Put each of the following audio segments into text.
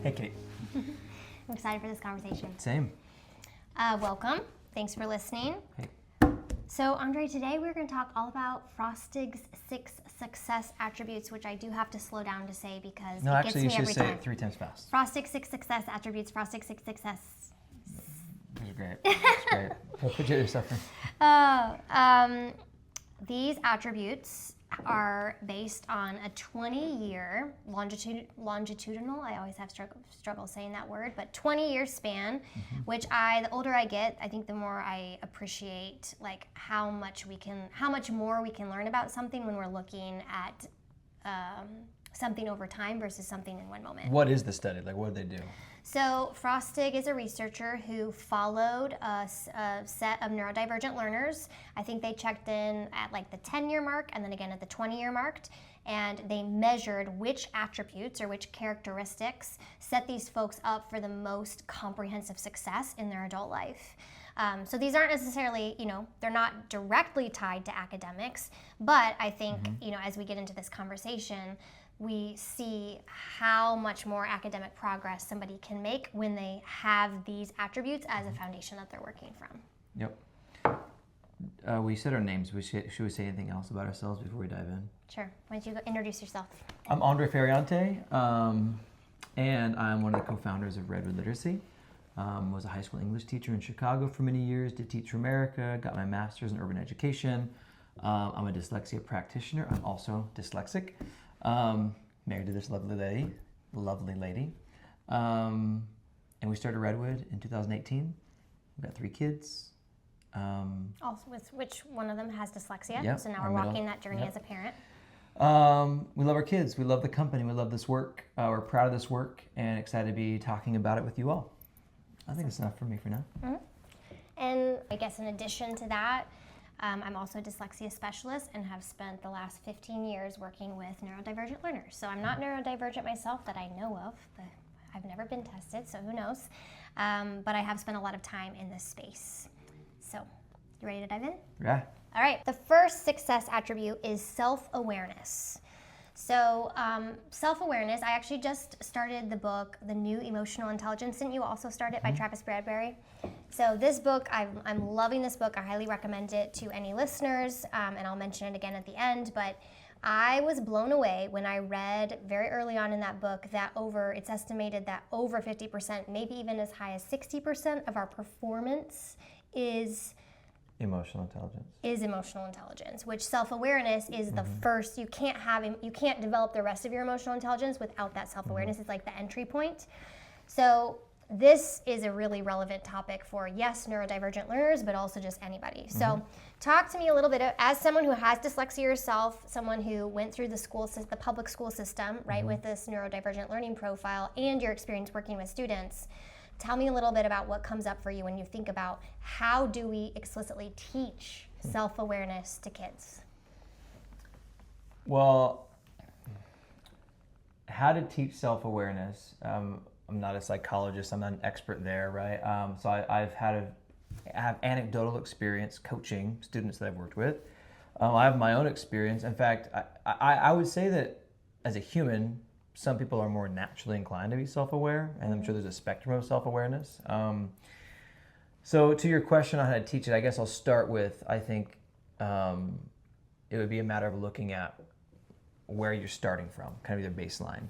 Hey, Kate. I'm excited for this conversation. Same. Welcome. Thanks for listening. Hey. So, Andre, today we're going to talk all about Frostig's 6 Success Attributes, which I do have to slow down to say because No, it actually, you gets me should every say time. it 3 times fast. Frostig 6 Success Attributes, Frostig 6 Success. These are great. That's great. Don't put yourself in. These attributes are based on a 20-year longitudinal, I always have struggle saying that word, but 20-year span, which the older I get, I think the more I appreciate like how much more we can learn about something when we're looking at something over time versus something in one moment. What is the study? Like, what did they do? So Frostig is a researcher who followed a set of neurodivergent learners. I think they checked in at like the 10-year mark and then again at the 20-year mark. And they measured which attributes or which characteristics set these folks up for the most comprehensive success in their adult life. So these aren't necessarily, they're not directly tied to academics, but I think, as we get into this conversation, we see how much more academic progress somebody can make when they have these attributes as a foundation that they're working from. Yep. We said our names. Should we say anything else about ourselves before we dive in? Sure. Why don't you introduce yourself? I'm Andre Ferriante, and I'm one of the co-founders of Redwood Literacy. Was a high school English teacher in Chicago for many years, did Teach for America, got my master's in urban education. I'm a dyslexia practitioner. I'm also dyslexic. Married to this lovely lady. And we started Redwood in 2018. We've got 3 kids. Also, which one of them has dyslexia, Yep, so now we're walking that journey as a parent. We love our kids. We love the company. We love this work. We're proud of this work and excited to be talking about it with you all. I think it's enough for me for now. Mm-hmm. And I guess in addition to that, I'm also a dyslexia specialist and have spent the last 15 years working with neurodivergent learners. So I'm not neurodivergent myself that I know of, but I've never been tested, so who knows. But I have spent a lot of time in this space. So, you ready to dive in? Yeah. All right, the first success attribute is self-awareness. So self-awareness, I actually just started the book, The New Emotional Intelligence. Didn't you also start it by Travis Bradberry? So this book, I'm loving this book. I highly recommend it to any listeners, and I'll mention it again at the end. But I was blown away when I read very early on in that book that it's estimated that over 50%, maybe even as high as 60% of our performance is Emotional intelligence, which self-awareness is the first. You can't develop the rest of your emotional intelligence without that self-awareness. It's like the entry point. So this is a really relevant topic for, yes, neurodivergent learners, but also just anybody. So talk to me a little bit as someone who has dyslexia yourself, someone who went through the public school system, right, with this neurodivergent learning profile and your experience working with students. Tell me a little bit about what comes up for you when you think about how do we explicitly teach self-awareness to kids? Well, how to teach self-awareness. I'm not a psychologist. I'm not an expert there, right? So I have anecdotal experience coaching students that I've worked with. I have my own experience. In fact, I would say that as a human, some people are more naturally inclined to be self-aware, and I'm sure there's a spectrum of self-awareness. So to your question on how to teach it, I guess I'll start with, I think it would be a matter of looking at where you're starting from, kind of your baseline.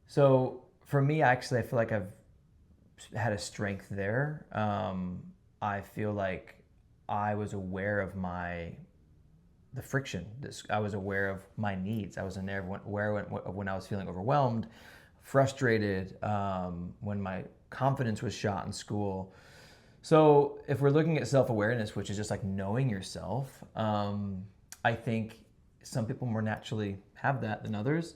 So for me, actually, I feel like I've had a strength there. I feel like I was aware of the friction. I was aware of my needs. I was aware of when I was feeling overwhelmed, frustrated, when my confidence was shot in school. So if we're looking at self-awareness, which is just like knowing yourself, I think some people more naturally have that than others.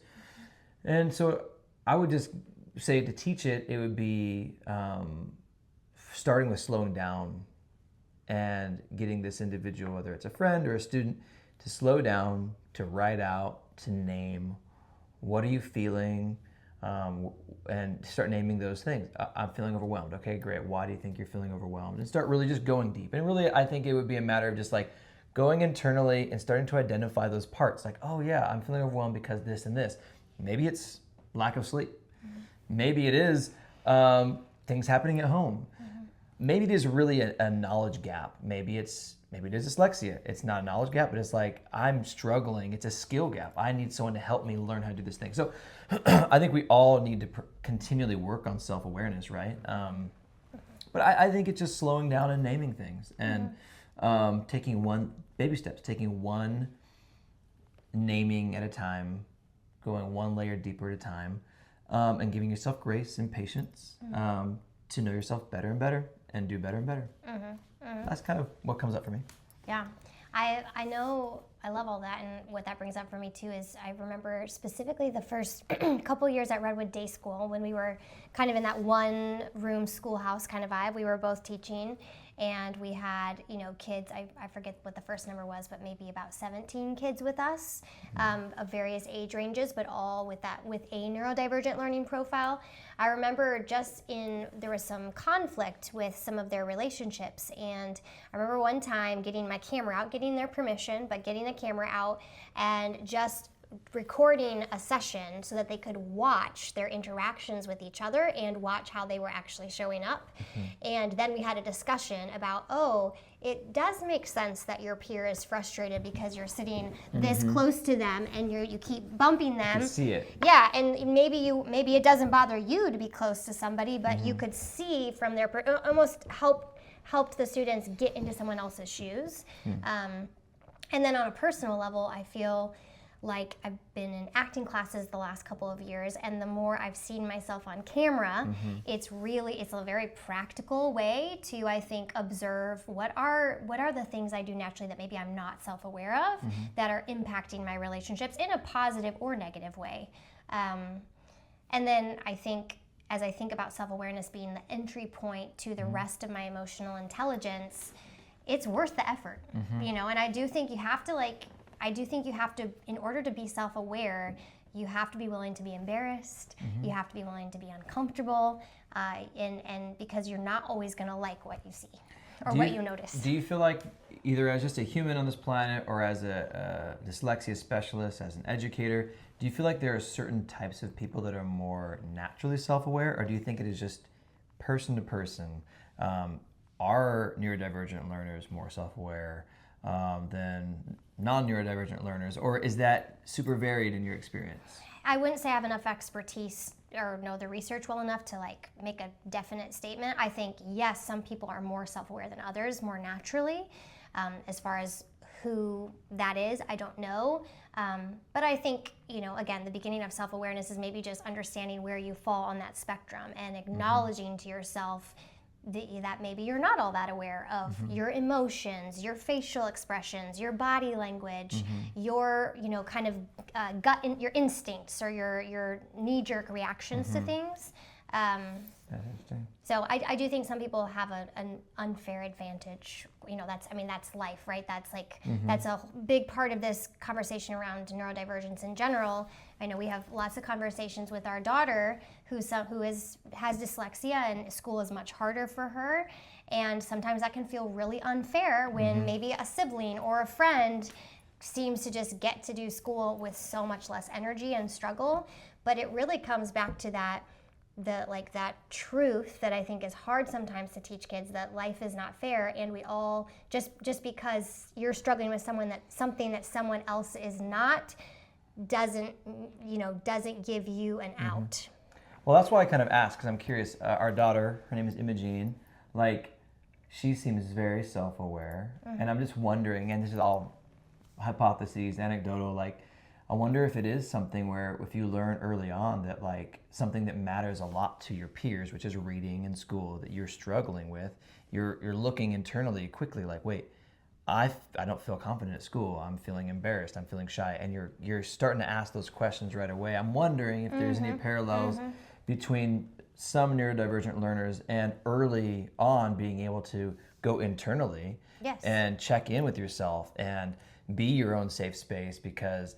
And so I would just say to teach it, it would be starting with slowing down and getting this individual, whether it's a friend or a student, to slow down, to write out, to name, what are you feeling, and start naming those things. I'm feeling overwhelmed. Okay, great. Why do you think you're feeling overwhelmed? And start really just going deep. And really, I think it would be a matter of just like going internally and starting to identify those parts. Like, oh yeah, I'm feeling overwhelmed because this and this. Maybe it's lack of sleep. Maybe it is things happening at home. Maybe there's really a knowledge gap. Maybe it is dyslexia. It's not a knowledge gap, but it's like I'm struggling. It's a skill gap. I need someone to help me learn how to do this thing. So I think we all need to continually work on self-awareness, right? But I think it's just slowing down and naming things and taking baby steps, taking one naming at a time, going one layer deeper at a time, and giving yourself grace and patience to know yourself better and better and do better and better. That's kind of what comes up for me. Yeah, I know, I love all that, and what that brings up for me too is I remember specifically the first couple years at Redwood Day School when we were kind of in that one room schoolhouse kind of vibe. We were both teaching, and we had, kids, I forget what the first number was, but maybe about 17 kids with us of various age ranges, but all with a neurodivergent learning profile. I remember there was some conflict with some of their relationships, and I remember one time getting my camera out, getting their permission, but getting the camera out and just recording a session so that they could watch their interactions with each other and watch how they were actually showing up. And then we had a discussion about, it does make sense that your peer is frustrated because you're sitting this close to them and you keep bumping them. You can see it. Yeah, and maybe it doesn't bother you to be close to somebody, but you could see from their almost helped the students get into someone else's shoes. And then on a personal level, I feel like I've been in acting classes the last couple of years, and the more I've seen myself on camera, it's a very practical way to, I think, observe what are the things I do naturally that maybe I'm not self-aware of that are impacting my relationships in a positive or negative way. And then I think, as I think about self-awareness being the entry point to the rest of my emotional intelligence, it's worth the effort, and I do think you have to, in order to be self-aware, you have to be willing to be embarrassed, you have to be willing to be uncomfortable, and because you're not always going to like what you see or what you notice. Do you feel like, either as just a human on this planet or as a dyslexia specialist, as an educator, do you feel like there are certain types of people that are more naturally self-aware, or do you think it is just person to person? Are neurodivergent learners more self-aware than non-neurodivergent learners, or is that super varied in your experience? I wouldn't say I have enough expertise or know the research well enough to make a definite statement. I think, yes, some people are more self-aware than others, more naturally. As far as who that is, I don't know. But I think, again, the beginning of self-awareness is maybe just understanding where you fall on that spectrum and acknowledging to yourself that maybe you're not all that aware of your emotions, your facial expressions, your body language, your kind of your instincts or your knee-jerk reactions to things. That's interesting. So I do think some people have an unfair advantage. That's life, right? That's that's a big part of this conversation around neurodivergence in general. I know we have lots of conversations with our daughter who has dyslexia, and school is much harder for her. And sometimes that can feel really unfair when maybe a sibling or a friend seems to just get to do school with so much less energy and struggle. But it really comes back to that truth that I think is hard sometimes to teach kids, that life is not fair, and we all just because you're struggling with something that someone else is not doesn't give you an out. Well, that's why I kind of asked, because I'm curious. Our daughter, her name is Imogene, she seems very self-aware, and I'm just wondering, and this is all hypotheses, anecdotal, I wonder if it is something where if you learn early on that something that matters a lot to your peers, which is reading in school, that you're struggling with, you're looking internally quickly wait, I don't feel confident at school, I'm feeling embarrassed, I'm feeling shy, and you're starting to ask those questions right away. I'm wondering if there's any parallels between some neurodivergent learners and early on being able to go internally and check in with yourself and be your own safe space, because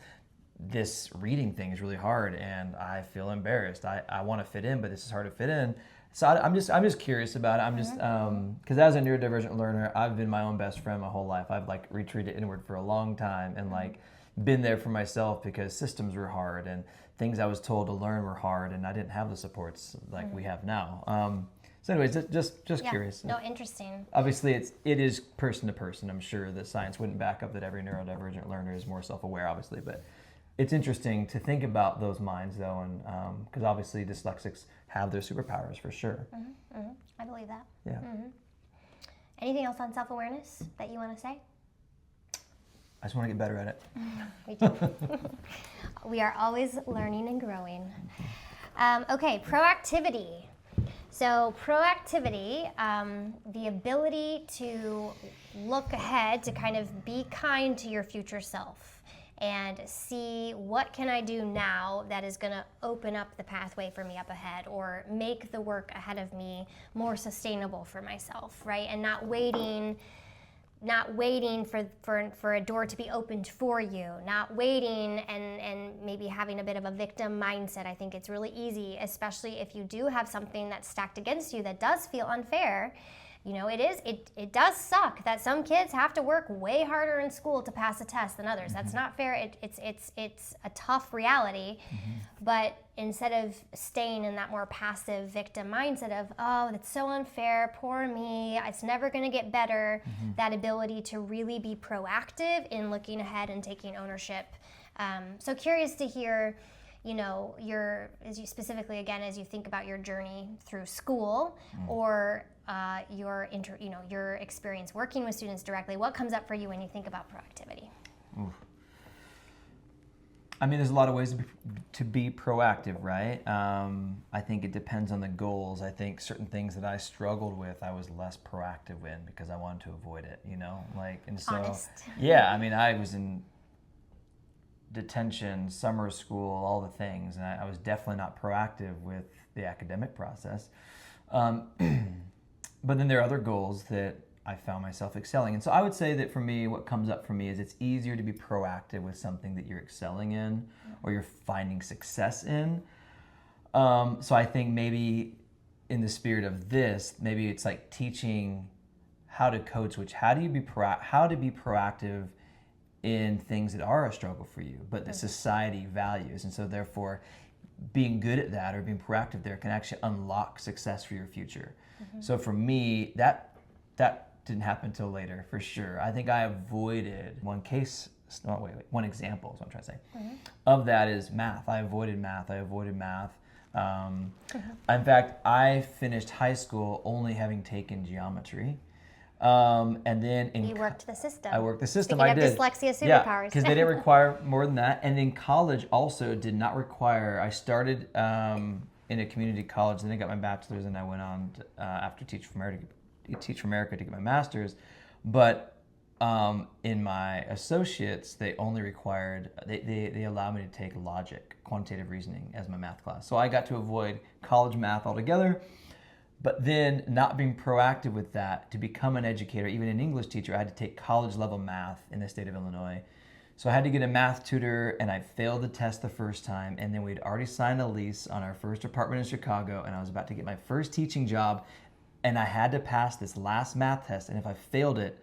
this reading thing is really hard and I feel embarrassed. I want to fit in, but this is hard to fit in. So I'm just curious about it. I'm just because as a neurodivergent learner, I've been my own best friend my whole life. I've retreated inward for a long time and been there for myself because systems were hard and things I was told to learn were hard, and I didn't have the supports like we have now. So anyways, just curious. No, interesting. Obviously, it is person to person. I'm sure that science wouldn't back up that every neurodivergent learner is more self-aware, obviously, but it's interesting to think about those minds, though, and because obviously dyslexics have their superpowers for sure. I believe that. Yeah. Anything else on self-awareness that you want to say? I just want to get better at it. We do. We are always learning and growing. Okay, proactivity. So proactivity, the ability to look ahead, to kind of be kind to your future self and see what can I do now that is going to open up the pathway for me up ahead or make the work ahead of me more sustainable for myself, right? And not waiting for a door to be opened for you, not waiting and maybe having a bit of a victim mindset. I think it's really easy, especially if you do have something that's stacked against you that does feel unfair. You know, it does suck that some kids have to work way harder in school to pass a test than others. That's not fair. It's a tough reality. But instead of staying in that more passive victim mindset of, oh, that's so unfair, poor me, it's never going to get better, that ability to really be proactive in looking ahead and taking ownership. So curious to hear, you know, as you think about your journey through school or your experience working with students directly, what comes up for you when you think about proactivity? Oof. I mean, there's a lot of ways to be proactive, right? I think it depends on the goals. I think certain things that I struggled with, I was less proactive in because I wanted to avoid it, you know? Honest. Yeah, I mean, I was in detention, summer school, all the things, and I was definitely not proactive with the academic process. But then there are other goals that I found myself excelling in. So I would say that for me, what comes up for me is it's easier to be proactive with something that you're excelling in or you're finding success in. So I think maybe in the spirit of this, maybe it's like teaching how to code switch. How to be proactive in things that are a struggle for you, but that society values. And so therefore, being good at that or being proactive there can actually unlock success for your future. So for me, that didn't happen until later, for sure. I think I avoided one example is what I'm trying to say. Of that is math. I avoided math. In fact, I finished high school only having taken geometry. And then you worked the system. I worked the system. Speaking I of did. Dyslexia superpowers. Yeah, because they didn't require more than that. And then college also did not require. I started in a community college, then I got my bachelor's, and I went on to, after Teach for America to get my master's. But in my associates, they only required they allowed me to take logic, quantitative reasoning as my math class. So I got to avoid college math altogether. But then not being proactive with that, to become an educator, even an English teacher, I had to take college level math in the state of Illinois. So I had to get a math tutor, and I failed the test the first time, and then we'd already signed a lease on our first apartment in Chicago, and I was about to get my first teaching job, and I had to pass this last math test, and if I failed it,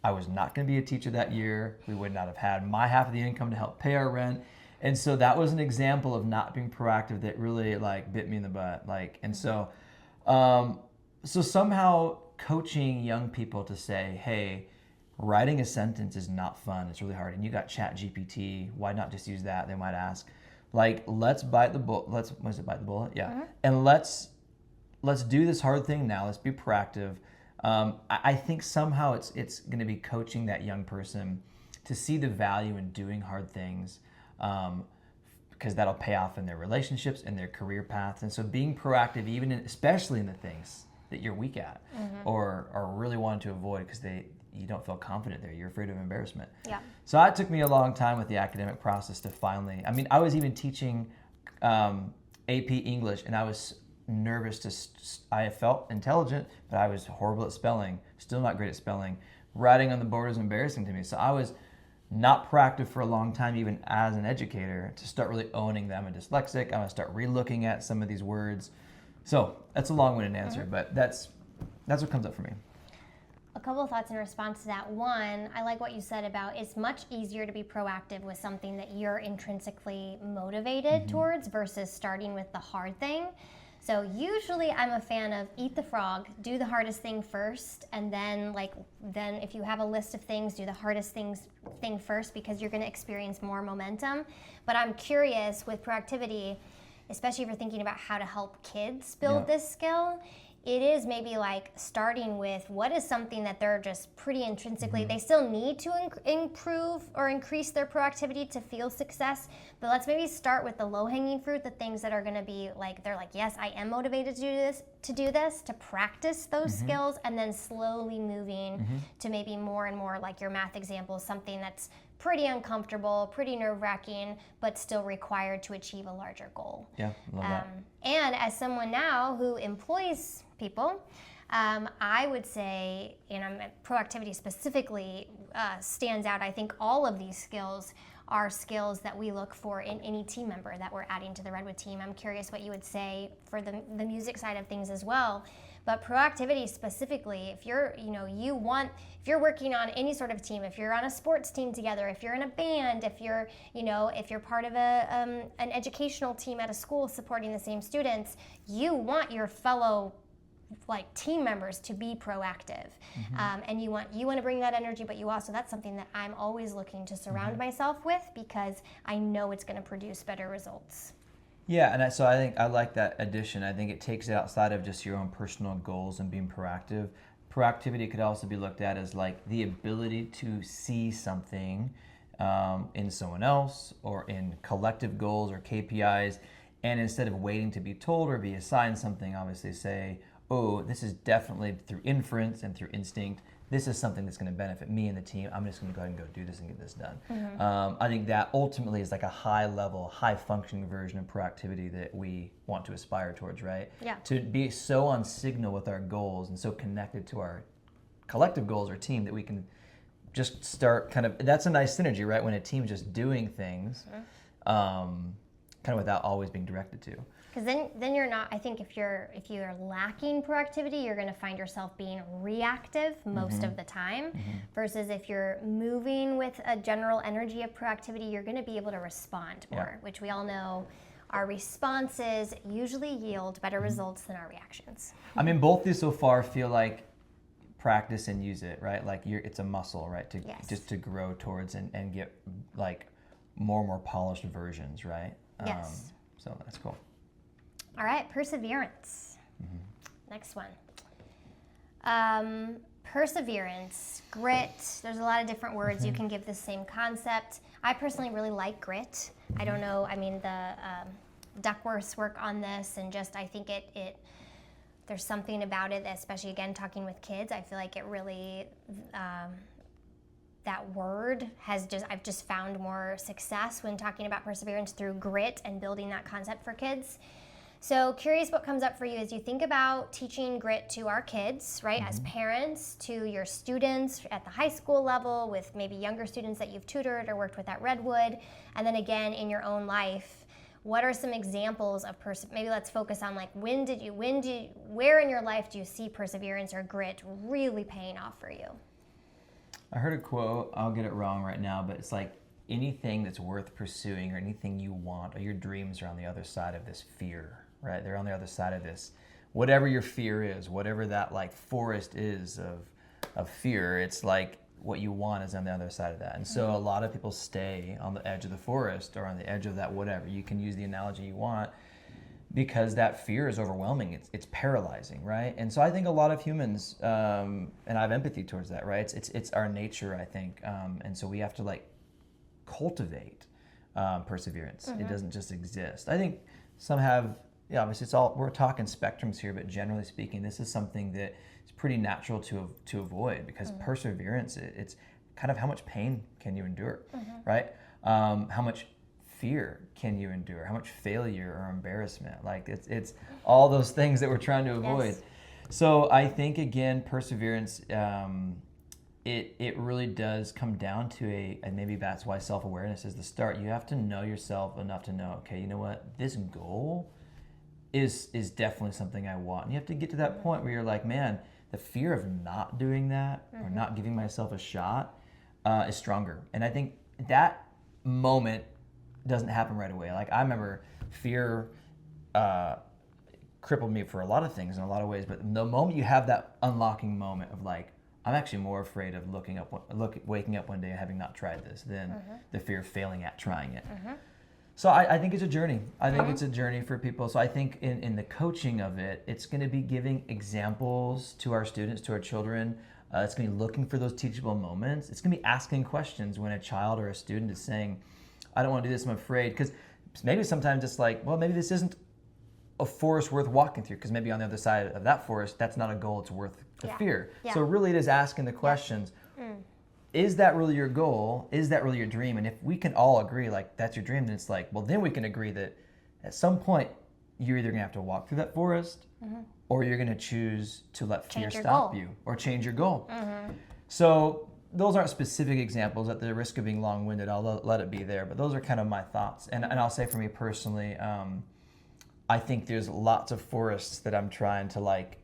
I was not going to be a teacher that year. We would not have had my half of the income to help pay our rent. And so that was an example of not being proactive that really bit me in the butt. So somehow coaching young people to say, hey, writing a sentence is not fun. It's really hard. And you got ChatGPT. Why not just use that? They might ask. Let's bite the bullet. Bite the bullet? Yeah. And let's do this hard thing now. Let's be proactive. I think somehow it's going to be coaching that young person to see the value in doing hard things, because that'll pay off in their relationships and their career paths. And so being proactive, especially in the things that you're weak at or really wanting to avoid because you don't feel confident there. You're afraid of embarrassment. Yeah. So it took me a long time with the academic process to finally, I was even teaching AP English, and I was nervous I felt intelligent, but I was horrible at spelling, still not great at spelling. Writing on the board was embarrassing to me. So I was not proactive for a long time, even as an educator, to start really owning that I'm a dyslexic. I'm going to start re-looking at some of these words. So that's a long-winded answer, but that's what comes up for me. a couple of thoughts in response to that. One, I like what you said about it's much easier to be proactive with something that you're intrinsically motivated towards versus starting with the hard thing. So usually I'm a fan of eat the frog, do the hardest thing first, and then if you have a list of things, do the hardest thing first, because you're going to experience more momentum. But I'm curious with proactivity, especially if you're thinking about how to help kids build this skill, it is maybe like starting with what is something that they're just pretty intrinsically, they still need to improve or increase their proactivity to feel success, but let's maybe start with the low-hanging fruit, the things that are going to be like, they're like, yes, I am motivated to do this, to practice those skills, and then slowly moving to maybe more and more, like your math example, something that's pretty uncomfortable, pretty nerve-wracking, but still required to achieve a larger goal. Yeah, love that. And as someone now who employs people, I would say, proactivity specifically stands out. I think all of these skills are skills that we look for in any team member that we're adding to the Redwood team. I'm curious what you would say for the music side of things as well. But proactivity specifically, if you're working on any sort of team, if you're on a sports team together, if you're in a band, if you're part of an educational team at a school supporting the same students, you want your fellow team members to be proactive, and you want to bring that energy, but that's something that I'm always looking to surround myself with, because I know it's going to produce better results. Yeah, and so I think I like that addition. I think it takes it outside of just your own personal goals and being proactive. Proactivity could also be looked at as like the ability to see something in someone else or in collective goals or KPIs, and instead of waiting to be told or be assigned something, obviously say, oh, this is definitely through inference and through instinct, this is something that's going to benefit me and the team. I'm just going to go ahead and go do this and get this done. I think that ultimately is like a high level, high functioning version of proactivity that we want to aspire towards, right? Yeah. To be so on signal with our goals and so connected to our collective goals or team that we can just start that's a nice synergy, right? When a team's just doing things kind of without always being directed to. Because then you're not, I think if you're lacking proactivity, you're going to find yourself being reactive most of the time, versus if you're moving with a general energy of proactivity, you're going to be able to respond more, which we all know our responses usually yield better results than our reactions. I mean, both these so far feel like practice and use it, right? Like it's a muscle, right? Just to grow towards and get like more and more polished versions, right? Yes. So that's cool. All right, perseverance. Next one. Perseverance, grit. There's a lot of different words you can give this same concept. I personally really like grit. I don't know, the Duckworth's work on this, and just I think it there's something about it, especially again talking with kids, I feel like it really, that word I've just found more success when talking about perseverance through grit and building that concept for kids. So curious what comes up for you as you think about teaching grit to our kids, right? As parents, to your students at the high school level, with maybe younger students that you've tutored or worked with at Redwood, and then again in your own life. What are some examples of maybe let's focus on like where in your life do you see perseverance or grit really paying off for you? I heard a quote, I'll get it wrong right now, but it's like, anything that's worth pursuing or anything you want or your dreams are on the other side of this fear, right? They're on the other side of this, whatever your fear is, whatever that like forest is of fear, it's like what you want is on the other side of that. And so a lot of people stay on the edge of the forest or on the edge of that whatever. You can use the analogy you want, because that fear is overwhelming. It's paralyzing, right? And so I think a lot of humans, and I have empathy towards that, right? It's our nature, I think. And so we have to like cultivate perseverance. It doesn't just exist. I think some have, obviously we're talking spectrums here, but generally speaking, this is something that is pretty natural to avoid, because perseverance, it's kind of how much pain can you endure, right? How much fear can you endure? How much failure or embarrassment? Like it's all those things that we're trying to avoid. Yes. So I think again, perseverance, it really does come down to and maybe that's why self-awareness is the start. You have to know yourself enough to know, okay, you know what, this goal is definitely something I want. And you have to get to that point where you're like, man, the fear of not doing that or not giving myself a shot is stronger. And I think that moment doesn't happen right away. Like I remember fear crippled me for a lot of things in a lot of ways, but the moment you have that unlocking moment of like, I'm actually more afraid of waking up one day and having not tried this than the fear of failing at trying it. So I think it's a journey. I think it's a journey for people. So I think in the coaching of it, it's going to be giving examples to our students, to our children. It's going to be looking for those teachable moments. It's going to be asking questions when a child or a student is saying, I don't want to do this, I'm afraid. Because maybe sometimes it's like, well, maybe this isn't a forest worth walking through, because maybe on the other side of that forest, that's not a goal it's worth the fear. So really it is asking the questions, is that really your goal? Is that really your dream? And if we can all agree like that's your dream, then it's like, well, then we can agree that at some point you're either gonna have to walk through that forest or you're gonna choose to let fear stop you or change your goal. So those aren't specific examples. At the risk of being long-winded, I'll let it be there, but those are kind of my thoughts. And I'll say for me personally, I think there's lots of forests that I'm trying to like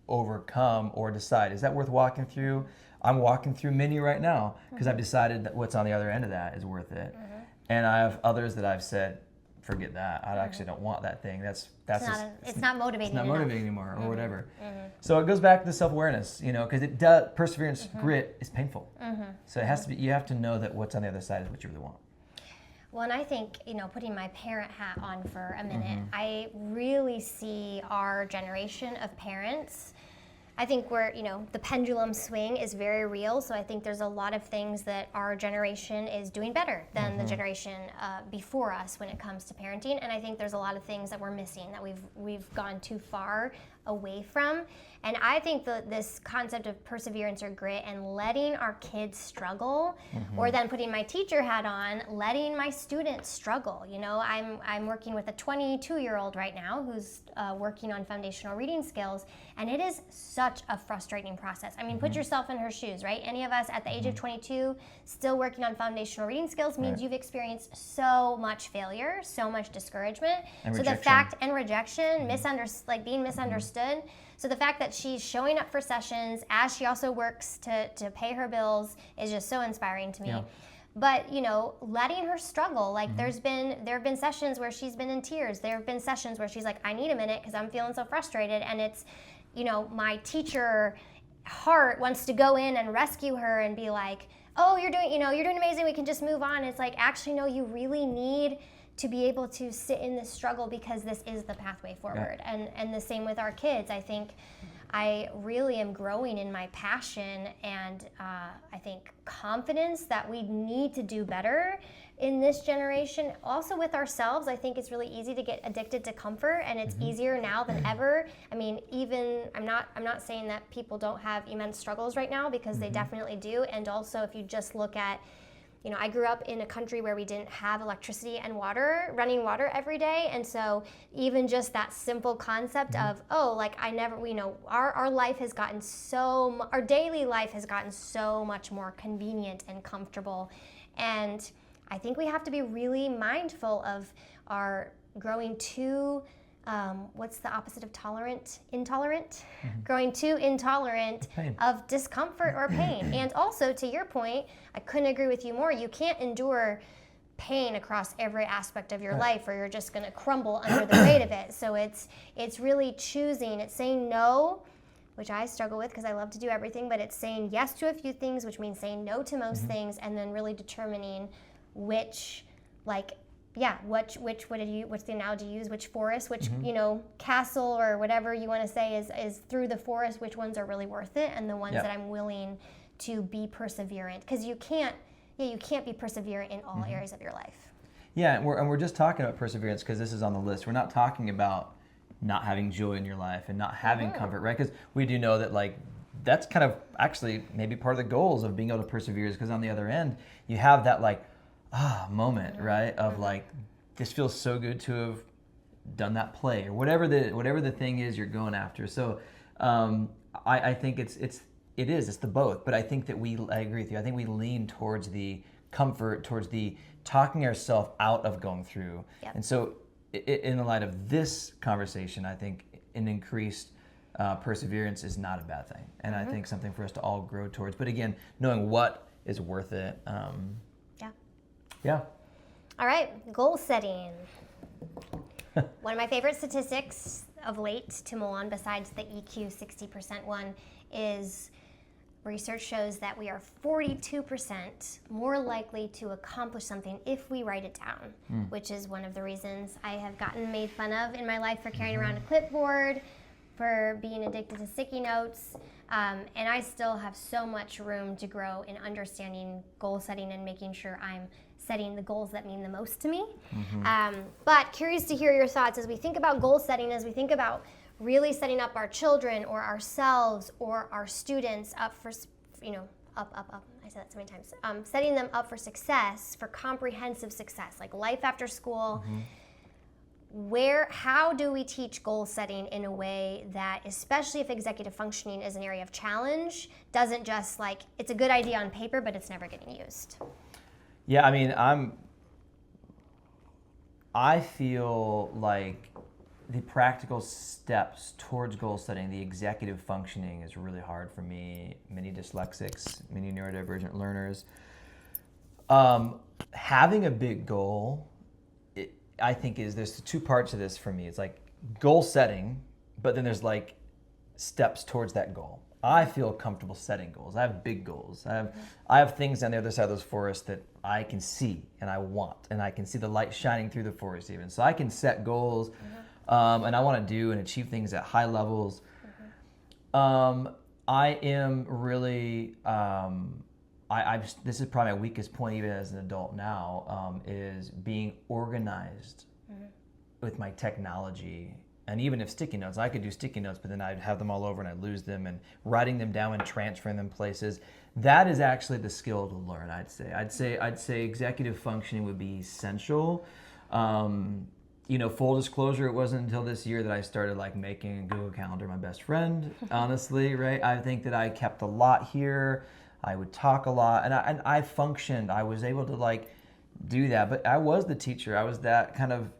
overcome or decide, is that worth walking through? I'm walking through many right now because I've decided that what's on the other end of that is worth it. And I have others that I've said, forget that. I actually don't want that thing. It's not motivating. It's not motivating anymore or whatever. So it goes back to the self-awareness, because it does, perseverance, grit is painful. So it has to be, you have to know that what's on the other side is what you really want. Well, and I think, putting my parent hat on for a minute, I really see our generation of parents, I think where, the pendulum swing is very real. So I think there's a lot of things that our generation is doing better than the generation before us when it comes to parenting. And I think there's a lot of things that we're missing, that we've gone too far away from. And I think that this concept of perseverance or grit and letting our kids struggle, or then putting my teacher hat on, letting my students struggle. I'm working with a 22-year-old right now who's working on foundational reading skills, and it is such a frustrating process. I mean, put yourself in her shoes, right? Any of us at the age of 22 still working on foundational reading skills means you've experienced so much failure, so much discouragement. And so rejection. The fact and rejection, being misunderstood. So the fact that she's showing up for sessions as she also works to pay her bills is just so inspiring to me. Yeah. But letting her struggle, like there have been sessions where she's been in tears. There have been sessions where she's like, I need a minute because I'm feeling so frustrated, and it's, my teacher heart wants to go in and rescue her and be like, oh, you're doing amazing. We can just move on. It's like, actually, no, you really need to be able to sit in this struggle because this is the pathway forward. Yeah. And the same with our kids. I think I really am growing in my passion and I think confidence that we need to do better in this generation. Also with ourselves, I think it's really easy to get addicted to comfort, and it's easier now than ever. I mean, even I'm not saying that people don't have immense struggles right now, because they definitely do. And also, if you just look at, I grew up in a country where we didn't have electricity and running water every day. And so even just that simple concept of, our life has gotten our daily life has gotten so much more convenient and comfortable. And I think we have to be really mindful of our growing too, what's the opposite of tolerant? Intolerant? Growing too intolerant of discomfort or pain. And also, to your point, I couldn't agree with you more. You can't endure pain across every aspect of your life, or you're just going to crumble under the weight of it. So it's really choosing. It's saying no, which I struggle with because I love to do everything, but it's saying yes to a few things, which means saying no to most things, and then really determining which, what's the analogy you use, which forest, which, castle or whatever you want to say is through the forest, which ones are really worth it, and the ones that I'm willing to be perseverant. Because you can't be perseverant in all areas of your life. Yeah, and we're just talking about perseverance because this is on the list. We're not talking about not having joy in your life and not having comfort, right? Because we do know that, that's kind of actually maybe part of the goals of being able to persevere, is because on the other end, you have that moment, right? Of this feels so good to have done that play, or whatever the thing is you're going after. So I think it's the both. But I think that I agree with you. I think we lean towards the comfort, towards the talking ourselves out of going through. Yep. And so in the light of this conversation, I think an increased perseverance is not a bad thing. And I think something for us to all grow towards. But again, knowing what is worth it. Yeah. All right, goal setting. One of my favorite statistics of late to mull on, besides the EQ 60% one, is research shows that we are 42% more likely to accomplish something if we write it down, which is one of the reasons I have gotten made fun of in my life for carrying around a clipboard, for being addicted to sticky notes, and I still have so much room to grow in understanding goal setting and making sure I'm setting the goals that mean the most to me. But curious to hear your thoughts as we think about goal setting, as we think about really setting up our children or ourselves or our students up for, up. I said that so many times. Setting them up for success, for comprehensive success, like life after school. How do we teach goal setting in a way that, especially if executive functioning is an area of challenge, doesn't just like, it's a good idea on paper, but it's never getting used? Yeah, I mean, I feel like the practical steps towards goal setting, the executive functioning is really hard for me, many dyslexics, many neurodivergent learners. Having a big goal, I think there's two parts of this for me. It's like goal setting, but then there's like steps towards that goal. I feel comfortable setting goals. I have big goals. I have things on the other side of those forests that I can see and I want, and I can see the light shining through the forest even. So I can set goals, and I want to do and achieve things at high levels. I am really, this is probably my weakest point even as an adult now, is being organized with my technology. And even if sticky notes, I could do sticky notes, but then I'd have them all over and I'd lose them, and writing them down and transferring them places. That is actually the skill to learn, I'd say. I'd say executive functioning would be essential. Full disclosure, it wasn't until this year that I started like making Google Calendar my best friend, honestly, right? I think that I kept a lot here. I would talk a lot, and I functioned. I was able to like do that, but I was the teacher. I was that kind of,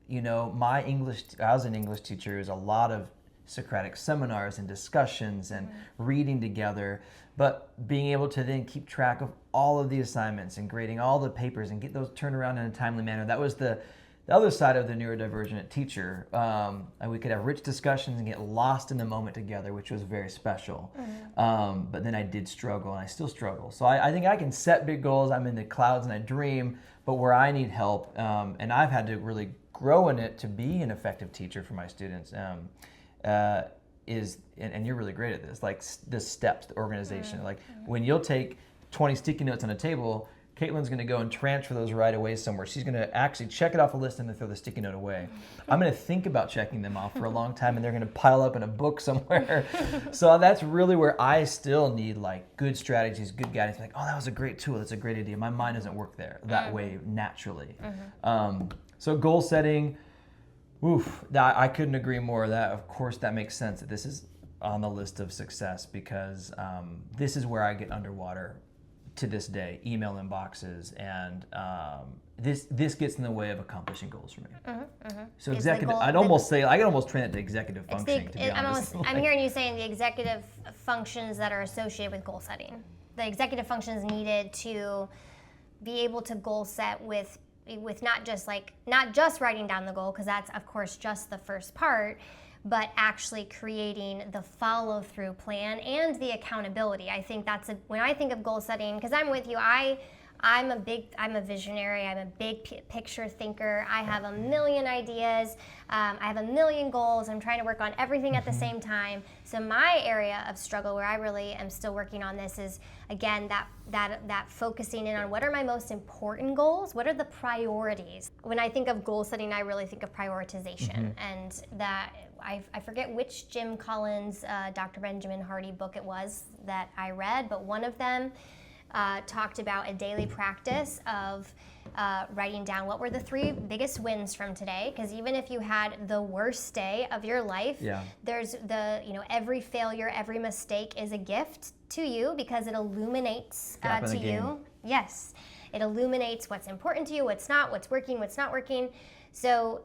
I was an English teacher. It was a lot of Socratic seminars and discussions and reading together, but being able to then keep track of all of the assignments and grading all the papers and get those turned around in a timely manner. That was the other side of the neurodivergent teacher. And we could have rich discussions and get lost in the moment together, which was very special. But then I did struggle, and I still struggle. So I think I can set big goals. I'm in the clouds and I dream, but where I need help, and I've had to really grow in it to be an effective teacher for my students, and you're really great at this, like the steps, the organization. Like when you'll take 20 sticky notes on a table, Caitlin's going to go and transfer those right away somewhere. She's going to actually check it off a list and then throw the sticky note away. I'm going to think about checking them off for a long time, and they're going to pile up in a book somewhere. So that's really where I still need like good strategies, good guidance. Like, oh, that was a great tool. That's a great idea. My mind doesn't work there that way naturally. So goal setting, I couldn't agree more. That, of course, that makes sense that this is on the list of success, because this is where I get underwater to this day, email inboxes, and this gets in the way of accomplishing goals for me. So executive, I could almost train it to executive functioning, to be honest. I'm hearing you saying the executive functions that are associated with goal setting. The executive functions needed to be able to goal set with not just writing down the goal, because that's of course just the first part, but actually creating the follow-through plan and the accountability. I think when I think of goal setting, because I'm with you, I'm a visionary, I'm a big picture thinker. I have a million ideas, I have a million goals, I'm trying to work on everything at the same time. So my area of struggle, where I really am still working on this, is again that focusing in on what are my most important goals, what are the priorities. When I think of goal setting, I really think of prioritization, and that I forget which Jim Collins, Dr. Benjamin Hardy book it was that I read, but one of them talked about a daily practice of writing down what were the 3 biggest wins from today. Because even if you had the worst day of your life, there's every failure, every mistake is a gift to you, because it illuminates to you. Yes, it illuminates what's important to you, what's not, what's working, what's not working. So,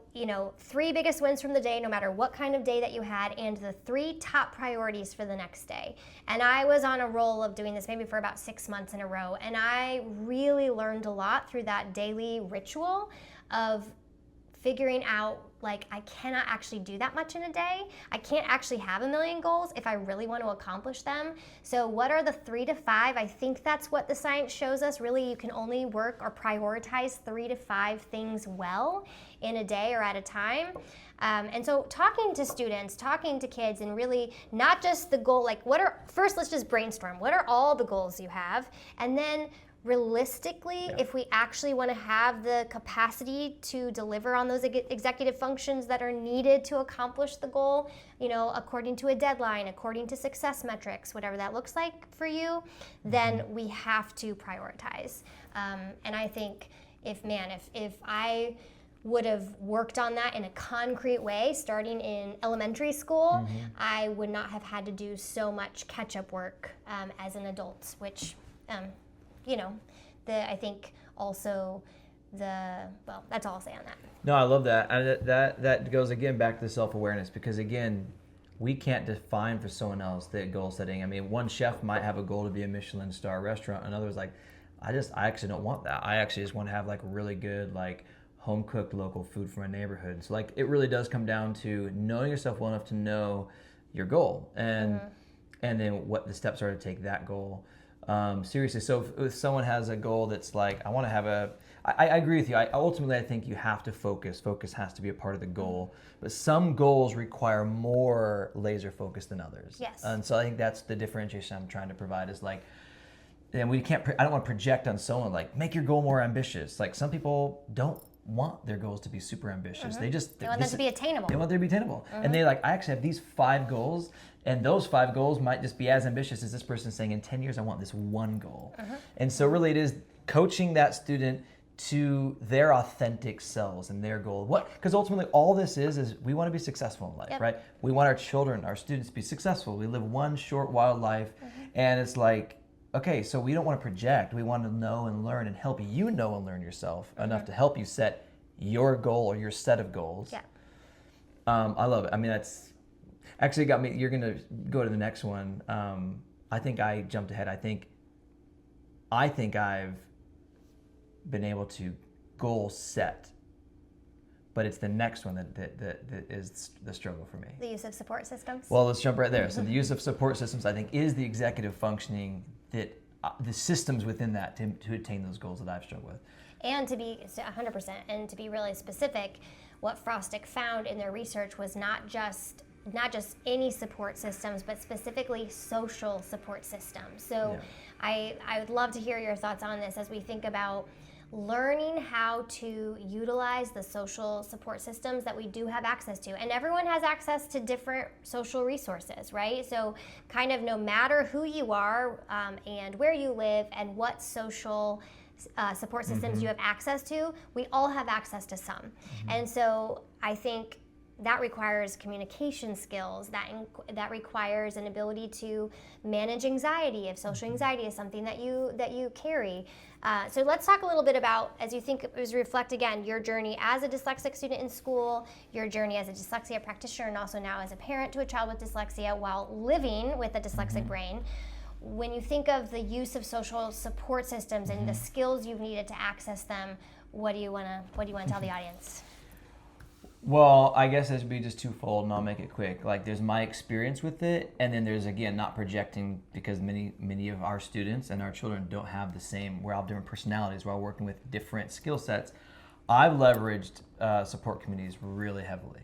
3 biggest wins from the day, no matter what kind of day that you had, and the 3 top priorities for the next day. And I was on a roll of doing this maybe for about 6 months in a row, and I really learned a lot through that daily ritual of figuring out, like, I cannot actually do that much in a day. I can't actually have a million goals if I really want to accomplish them. So what are the 3 to 5? I think that's what the science shows us. Really, you can only work or prioritize 3 to 5 things well in a day or at a time. And so talking to students, talking to kids, and really not just the goal, like first let's just brainstorm. What are all the goals you have? And then realistically, if we actually want to have the capacity to deliver on those executive functions that are needed to accomplish the goal, according to a deadline, according to success metrics, whatever that looks like for you, then we have to prioritize. And I think if I would have worked on that in a concrete way starting in elementary school, I would not have had to do so much catch-up work as an adult, which I think also that's all I'll say on that. No, I love that. And that goes again back to the self-awareness, because again, we can't define for someone else the goal setting. I mean, one chef might have a goal to be a Michelin star restaurant, another's like, I actually don't want that. I actually just want to have like really good, like, home cooked local food from my neighborhood. So like, it really does come down to knowing yourself well enough to know your goal and then what the steps are to take that goal seriously. So if someone has a goal that's like, I want to have I agree with you. Ultimately, I think you have to focus. Focus has to be a part of the goal. But some goals require more laser focus than others. Yes. And so I think that's the differentiation I'm trying to provide is like, and I don't want to project on someone like, make your goal more ambitious. Like, some people don't want their goals to be super ambitious. They want them to be attainable. They want them to be attainable. And they're like, I actually have these 5 goals, and those 5 goals might just be as ambitious as this person saying, in 10 years I want this one goal. And so really it is coaching that student to their authentic selves and their goal. Because ultimately all this is we want to be successful in life, right? We want our children, our students to be successful. We live one short, wild life, and it's like, okay, so we don't want to project. We want to know and learn and help you know and learn yourself enough to help you set your goal or your set of goals. Yeah. I love it. I mean, that's actually got me. You're going to go to the next one. I think I jumped ahead. I think I've been able to goal set, but it's the next one that is the struggle for me. The use of support systems? Well, let's jump right there. So the use of support systems, I think, is the executive functioning that the systems within that to attain those goals that I've struggled with. And to be 100%, and to be really specific, what Frostig found in their research was not just any support systems, but specifically social support systems. So I would love to hear your thoughts on this as we think about learning how to utilize the social support systems that we do have access to. And everyone has access to different social resources, right? So kind of no matter who you are and where you live and what social support systems you have access to, we all have access to some. And so I think that requires communication skills, that requires an ability to manage anxiety if social anxiety is something that you carry. So let's talk a little bit about, as you reflect again, your journey as a dyslexic student in school, your journey as a dyslexia practitioner, and also now as a parent to a child with dyslexia while living with a dyslexic brain. When you think of the use of social support systems and the skills you've needed to access them, what do you want to tell the audience? Well, I guess it would be just twofold, and I'll make it quick. Like, there's my experience with it, and then there's, again, not projecting, because many of our students and our children don't have the same, we're all different personalities, we're all working with different skill sets. I've leveraged support communities really heavily,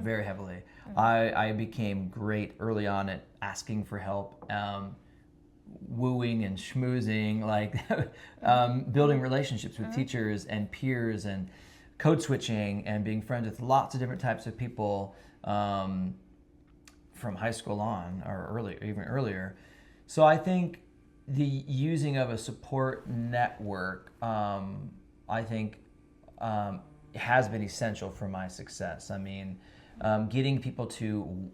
very heavily. I became great early on at asking for help, wooing and schmoozing, like building relationships with teachers and peers, and code switching and being friends with lots of different types of people from high school on, or even earlier. So I think the using of a support network, I think, has been essential for my success. I mean, getting people to,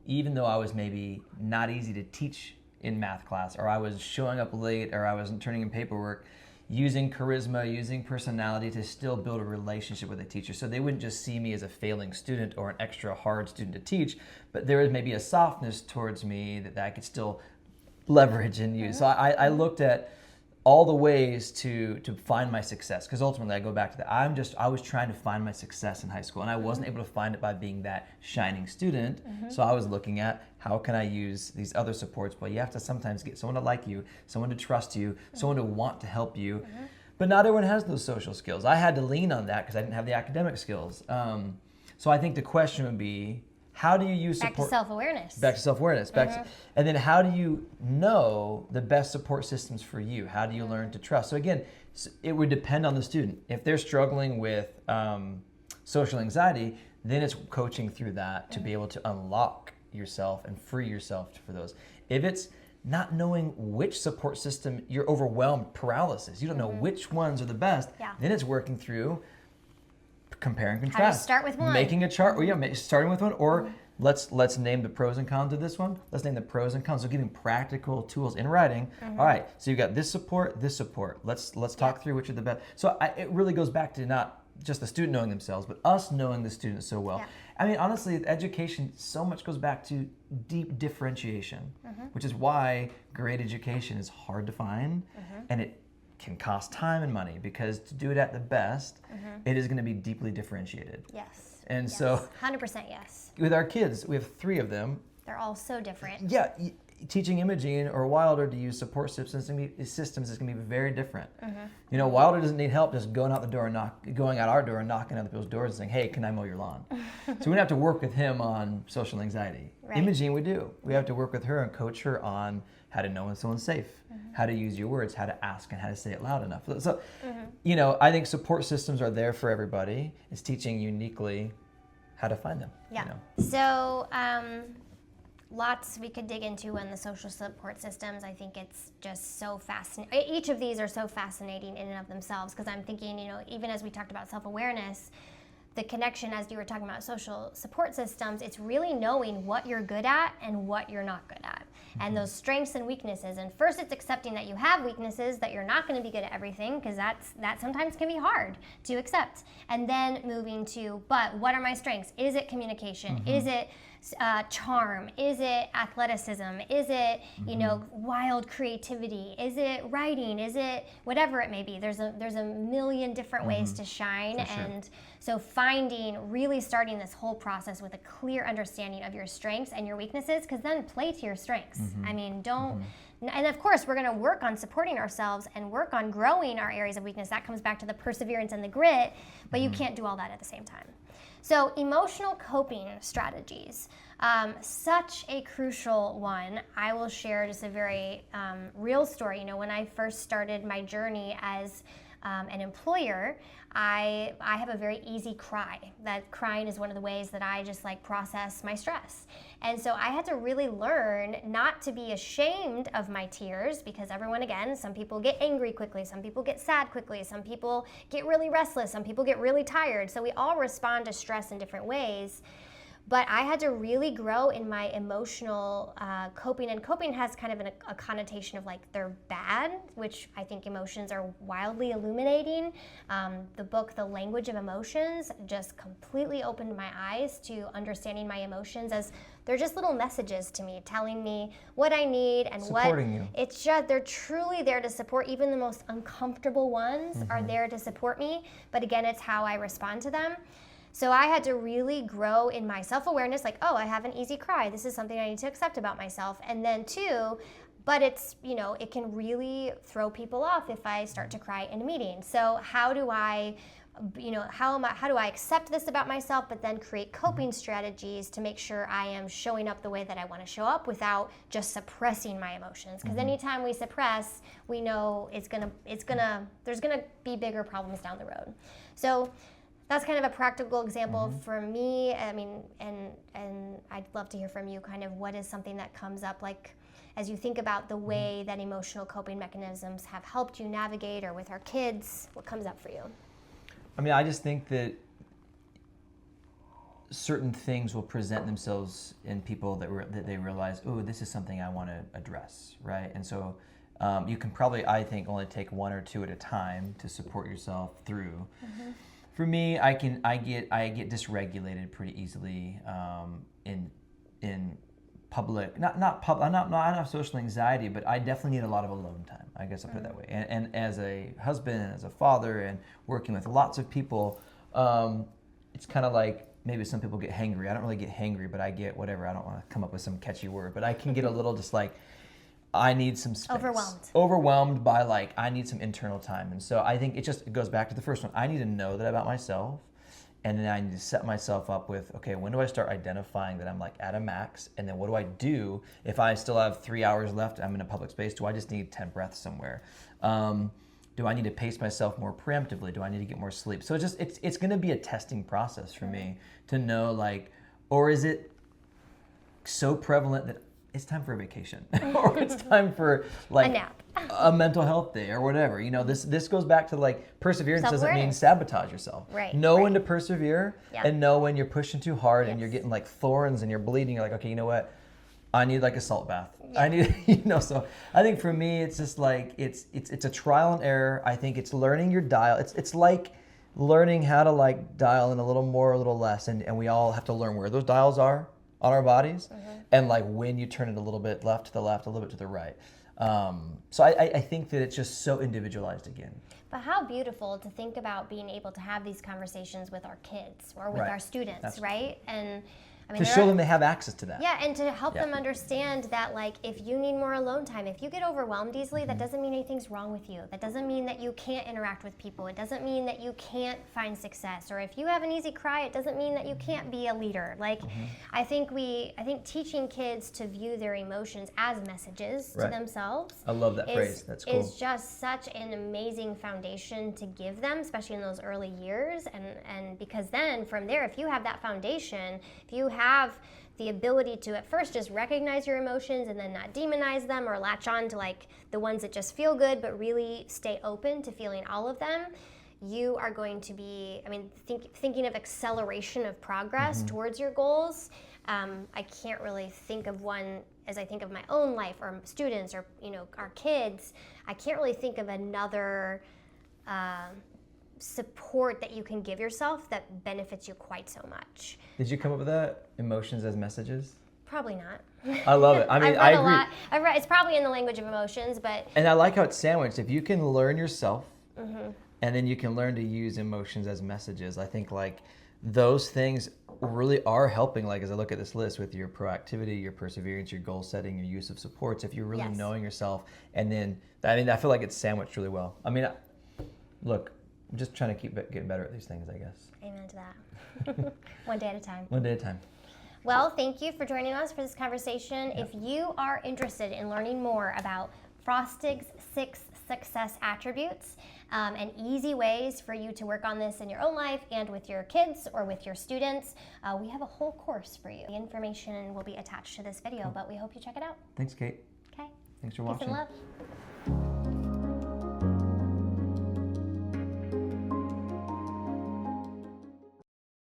even though I was maybe not easy to teach in math class, or I was showing up late, or I wasn't turning in paperwork, using charisma, using personality to still build a relationship with a teacher. So they wouldn't just see me as a failing student or an extra hard student to teach, but there was maybe a softness towards me that I could still leverage and use. So I looked at all the ways to find my success, because ultimately I go back to that. I was trying to find my success in high school, and I wasn't able to find it by being that shining student. So I was looking at how can I use these other supports. But you have to sometimes get someone to like you, someone to trust you, someone to want to help you. But not everyone has those social skills. I had to lean on that because I didn't have the academic skills. So I think the question would be, how do you use support? Back to self-awareness. Back to self-awareness. And then how do you know the best support systems for you? How do you learn to trust? So again, it would depend on the student. If they're struggling with social anxiety, then it's coaching through that to be able to unlock yourself and free yourself for those. If it's not knowing which support system, you're overwhelmed, paralysis, you don't know which ones are the best, then it's working through compare and contrast. How to start with one. Making a chart, starting with one, or let's name the pros and cons of this one. Let's name the pros and cons. So giving practical tools in writing. All right, so you've got this support, this support. Let's talk through which are the best. So it really goes back to not just the student knowing themselves, but us knowing the student so well. I mean, honestly, education so much goes back to deep differentiation, which is why great education is hard to find, and it can cost time and money, because to do it at the best, it is going to be deeply differentiated. Yes. And so 100% yes. with our kids, we have 3 of them. They're all so different. Yeah, teaching Imogene or Wilder to use support systems is going to be very different. You know, Wilder doesn't need help just going out our door and knocking on people's doors and saying, "Hey, can I mow your lawn?" So we don't have to work with him on social anxiety. Right. Imogene, we do. We have to work with her and coach her on how to know when someone's safe, how to use your words, how to ask, and how to say it loud enough. So, you know, I think support systems are there for everybody. It's teaching uniquely how to find them. Yeah. You know? So, lots we could dig into in the social support systems. I think it's just so fascinating. Each of these are so fascinating in and of themselves, because I'm thinking, you know, even as we talked about self-awareness, the connection, as you were talking about social support systems, it's really knowing what you're good at and what you're not good at, and those strengths and weaknesses. And first, it's accepting that you have weaknesses, that you're not going to be good at everything, because that sometimes can be hard to accept. And then moving to, but what are my strengths? Is it communication? Is it charm? Is it athleticism? Is it, you know, wild creativity? Is it writing? Is it whatever it may be? There's a million different ways to shine. And so really starting this whole process with a clear understanding of your strengths and your weaknesses, because then play to your strengths. I mean, don't, and of course we're going to work on supporting ourselves and work on growing our areas of weakness. That comes back to the perseverance and the grit, but you can't do all that at the same time. So emotional coping strategies, such a crucial one. I will share just a very real story. You know, when I first started my journey as an employer, I have a very easy cry. That crying is one of the ways that I just like process my stress. And so I had to really learn not to be ashamed of my tears, because everyone, again, some people get angry quickly, some people get sad quickly, some people get really restless, some people get really tired. So we all respond to stress in different ways. But I had to really grow in my emotional coping, and coping has kind of a connotation of like they're bad, which I think emotions are wildly illuminating. The book, The Language of Emotions, just completely opened my eyes to understanding my emotions as they're just little messages to me, telling me what I need and supporting you. It's just, they're truly there to support. Even the most uncomfortable ones are there to support me. But again, it's how I respond to them. So I had to really grow in my self-awareness, like, oh, I have an easy cry. This is something I need to accept about myself. And then two, but it's, you know, it can really throw people off if I start to cry in a meeting. So how do I, you know, how do I accept this about myself, but then create coping strategies to make sure I am showing up the way that I want to show up without just suppressing my emotions? Because anytime we suppress, we know there's gonna be bigger problems down the road. So that's kind of a practical example for me. I mean, and I'd love to hear from you kind of what is something that comes up, like as you think about the way that emotional coping mechanisms have helped you navigate, or with our kids, what comes up for you? I mean, I just think that certain things will present themselves in people that they realize, oh, this is something I want to address, right? And so You can probably, I think, only take one or two at a time to support yourself through. For me, I get dysregulated pretty easily in public. I don't have social anxiety, but I definitely need a lot of alone time. I guess I'll put it that way. And as a husband, and as a father, and working with lots of people, it's kind of like maybe some people get hangry. I don't really get hangry, but I get whatever. I don't want to come up with some catchy word, but I can get a little just like, I need some space. Overwhelmed by like, I need some internal time. And so I think it goes back to the first one. I need to know that about myself. And then I need to set myself up with, okay, when do I start identifying that I'm like at a max? And then what do I do if I still have 3 hours left, I'm in a public space? Do I just need 10 breaths somewhere? Do I need to pace myself more preemptively? Do I need to get more sleep? So it's going to be a testing process for me to know like, or is it so prevalent that it's time for a vacation or it's time for like a nap, a mental health day or whatever. You know, this goes back to like perseverance doesn't mean sabotage yourself. Know when to persevere and know when you're pushing too hard and you're getting like thorns and you're bleeding. You're like, okay, you know what? I need like a salt bath. I need, so I think for me, it's just like, it's a trial and error. I think it's learning your dial. It's like learning how to like dial in a little more, a little less. And we all have to learn where those dials are on our bodies and like when you turn it a little bit left to the left, a little bit to the right. So I think that it's just so individualized again. But how beautiful to think about being able to have these conversations with our kids or with our students, right? And I mean, to show them they have access to that. Yeah, and to help them understand that, like, if you need more alone time, if you get overwhelmed easily, that doesn't mean anything's wrong with you. That doesn't mean that you can't interact with people. It doesn't mean that you can't find success. Or if you have an easy cry, it doesn't mean that you can't be a leader. Like, I think teaching kids to view their emotions as messages to themselves. I love that phrase. That's cool. Is just such an amazing foundation to give them, especially in those early years. And because then from there, if you have that foundation, if you have the ability to at first just recognize your emotions and then not demonize them or latch on to like the ones that just feel good, but really stay open to feeling all of them, you are going to be, I mean, thinking of acceleration of progress towards your goals. I can't really think of one as I think of my own life or students or, our kids. I can't really think of another support that you can give yourself that benefits you quite so much. Did you come up with that? Emotions as messages? Probably not. I love it. I mean, I agree. I've read, it's probably in the language of emotions, but... And I like how it's sandwiched. If you can learn yourself, and then you can learn to use emotions as messages, I think like those things really are helping, like as I look at this list with your proactivity, your perseverance, your goal setting, your use of supports, if you're really knowing yourself, and then, I feel like it's sandwiched really well. I mean, look, I'm just trying to keep getting better at these things, I guess. Amen to that. One day at a time. One day at a time. Well, thank you for joining us for this conversation. If you are interested in learning more about Frostig's 6 Success Attributes and easy ways for you to work on this in your own life and with your kids or with your students, we have a whole course for you. The information will be attached to this video, but we hope you check it out. Thanks, Kate. Okay. Thanks for watching. Peace and love.